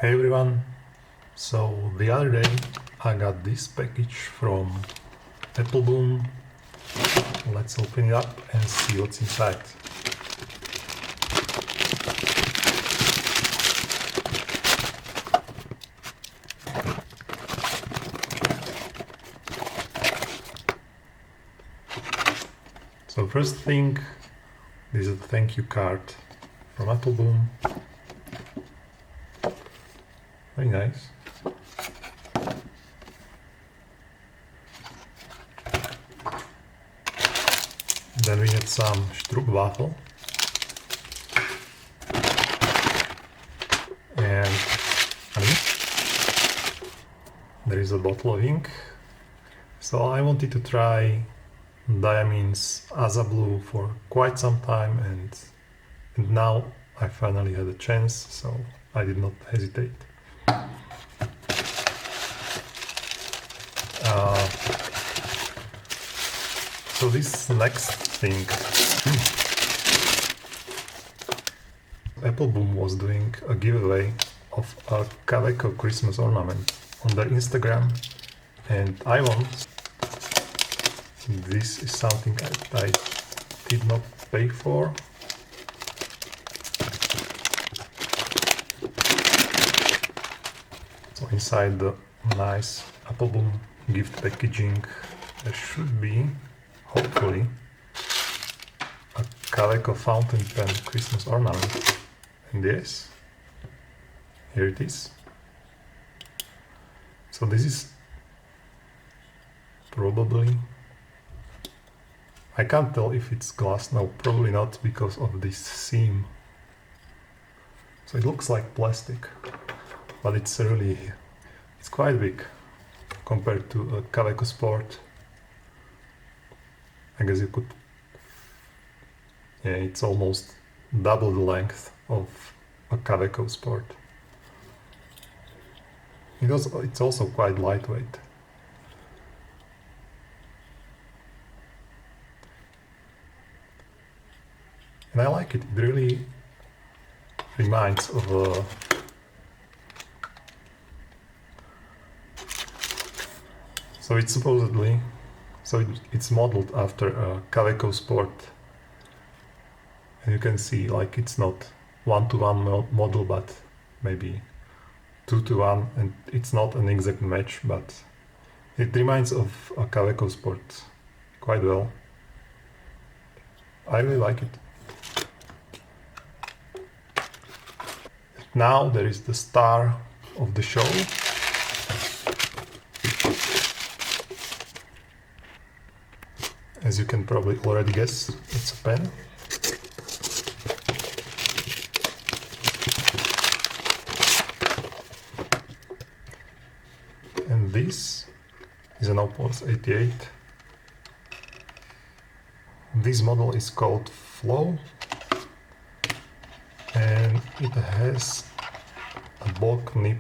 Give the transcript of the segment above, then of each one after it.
Hey everyone, so the other day I got this package from Apple. Let's open it up and see what's inside. So first thing, this is a thank you card from Apple. Very nice. Then we had some Stroopwafel and honey. There is a bottle of ink. So I wanted to try Diamin's Asa Blue for quite some time, and now I finally had a chance, so I did not hesitate. So this next thing, Apple was doing a giveaway of a Kaweco Christmas Ornament on their Instagram, and I won. This is something I did not pay for. So inside the nice Apple gift packaging there should be, hopefully, a Kaweco fountain pen Christmas ornament. And yes, here it is. So this is probably, I can't tell if it's glass, no, probably not because of this seam. So it looks like plastic, but it's really, it's quite big compared to a Kaweco Sport. I guess you could, yeah, it's almost double the length of a Kaweco Sport. It's also quite lightweight. And I like it, it really reminds of a so it's supposedly, it's modeled after a Kaweco Sport, and you can see like it's not 1-to-1 model, but maybe 2-to-1, and it's not an exact match, but it reminds of a Kaweco Sport quite well. I really like it. Now there is the star of the show. As you can probably already guess, it's a pen. And this is an Opus 88. This model is called Flow, and it has a bulk nib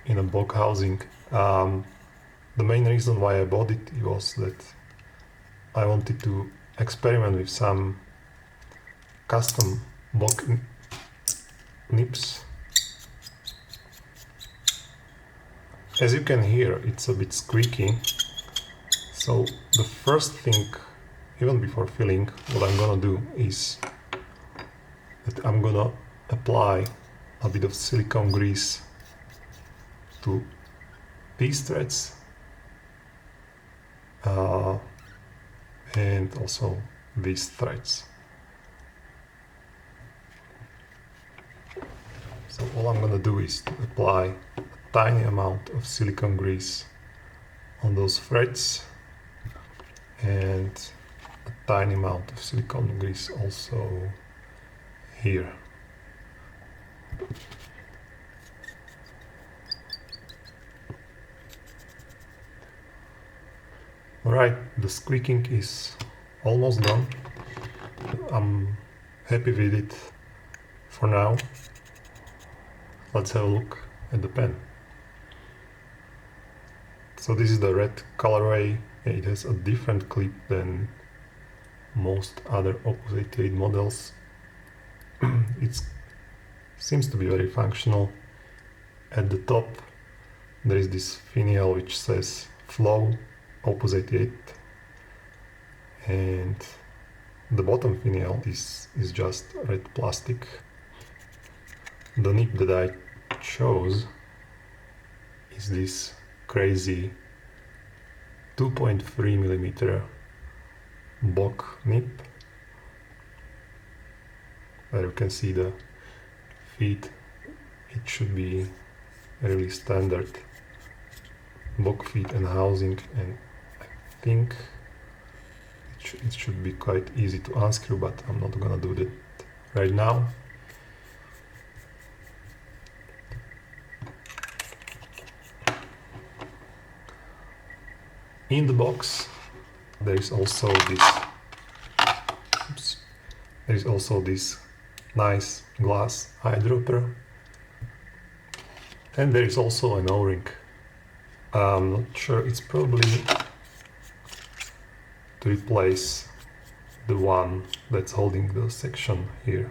in a bulk housing. The main reason why I bought it was that I wanted to experiment with some custom bulk nibs. As you can hear, it's a bit squeaky. So the first thing, even before filling, what I'm gonna do is that I'm gonna apply a bit of silicone grease to these threads and also these threads. So all I'm gonna do is to apply a tiny amount of silicone grease on those threads and a tiny amount of silicone grease also here. Alright, the squeaking is almost done. I'm happy with it for now. Let's have a look at the pen. So this is the red colorway. It has a different clip than most other Opus 88 models. It's Seems to be very functional. At the top there is this finial which says Flow Opus 88, and the bottom finial is just red plastic. The nib that I chose is this crazy 2.3mm block nib, where you can see the feet. It should be really standard block feet and housing, and I think it should be quite easy to unscrew, but I'm not gonna do that right now. In the box there is also this nice glass eyedropper, and there is also an O-ring. I'm not sure, it's probably to replace the one that's holding the section here.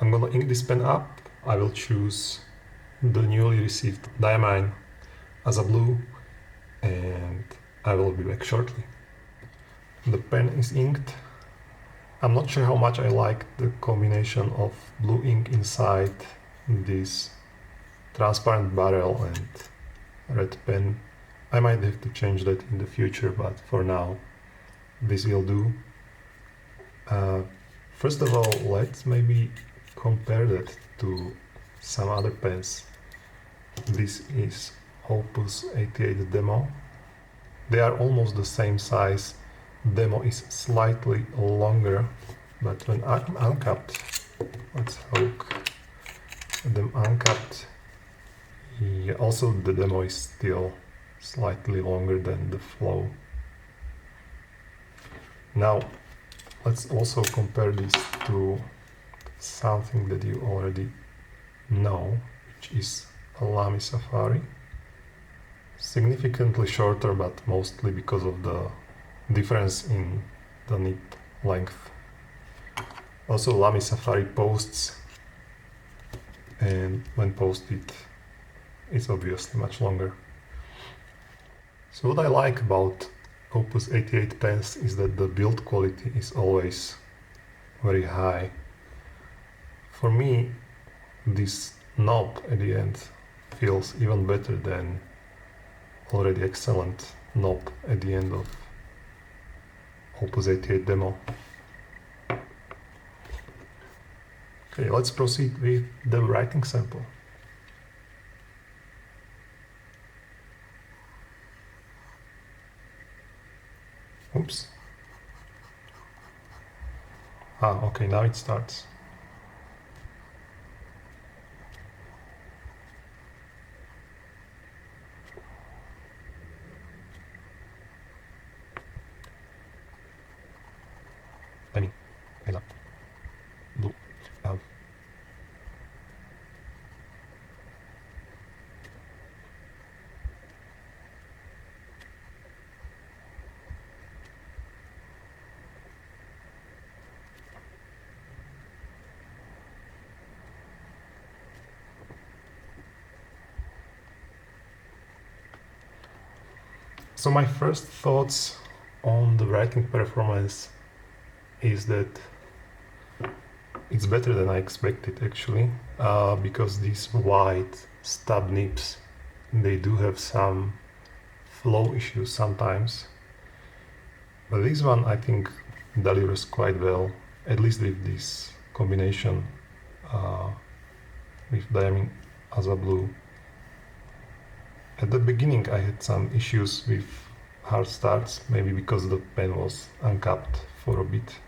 I'm gonna ink this pen up. I will choose the newly received diamine as a blue, and I will be back shortly. The pen is inked. I'm not sure how much I like the combination of blue ink inside this transparent barrel and red pen. I might have to change that in the future, but for now this will do. First of all, let's maybe compare that to some other pens. This is Opus 88 Demo. They are almost the same size. Demo is slightly longer, but when uncapped, let's hook them uncapped. Yeah, also the Demo is still slightly longer than the Flow. Now let's also compare this to something that you already know, which is a Lamy Safari. Significantly shorter, but mostly because of the difference in the nib length. Also, Lamy Safari posts, and when posted it's obviously much longer. So what I like about Opus 88 pens is that the build quality is always very high. For me, this knob at the end feels even better than already excellent knob at the end of Opus 88 Demo. Okay, let's proceed with the writing sample. Oops. Okay, now it starts. Penny, Ella, Blue, So my first thoughts on the writing performance is that it's better than I expected actually, because these white stub nibs, they do have some flow issues sometimes, but this one I think delivers quite well, at least with this combination with diamine as a blue. At the beginning I had some issues with hard starts, maybe because the pen was uncapped for a bit.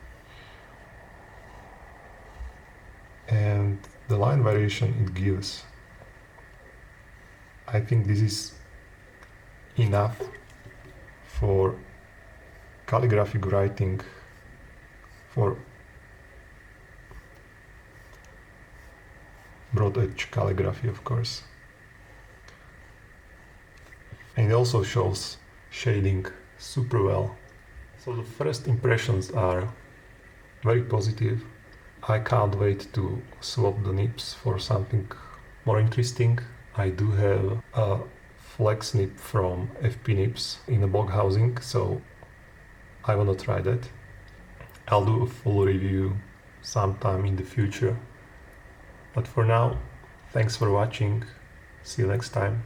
And the line variation it gives, I think this is enough for calligraphic writing, for broad edge calligraphy of course. And it also shows shading super well. So the first impressions are very positive. I can't wait to swap the nips for something more interesting. I do have a flex nip from FP Nips in a bog housing, so I wanna try that. I'll do a full review sometime in the future. But for now, thanks for watching. See you next time.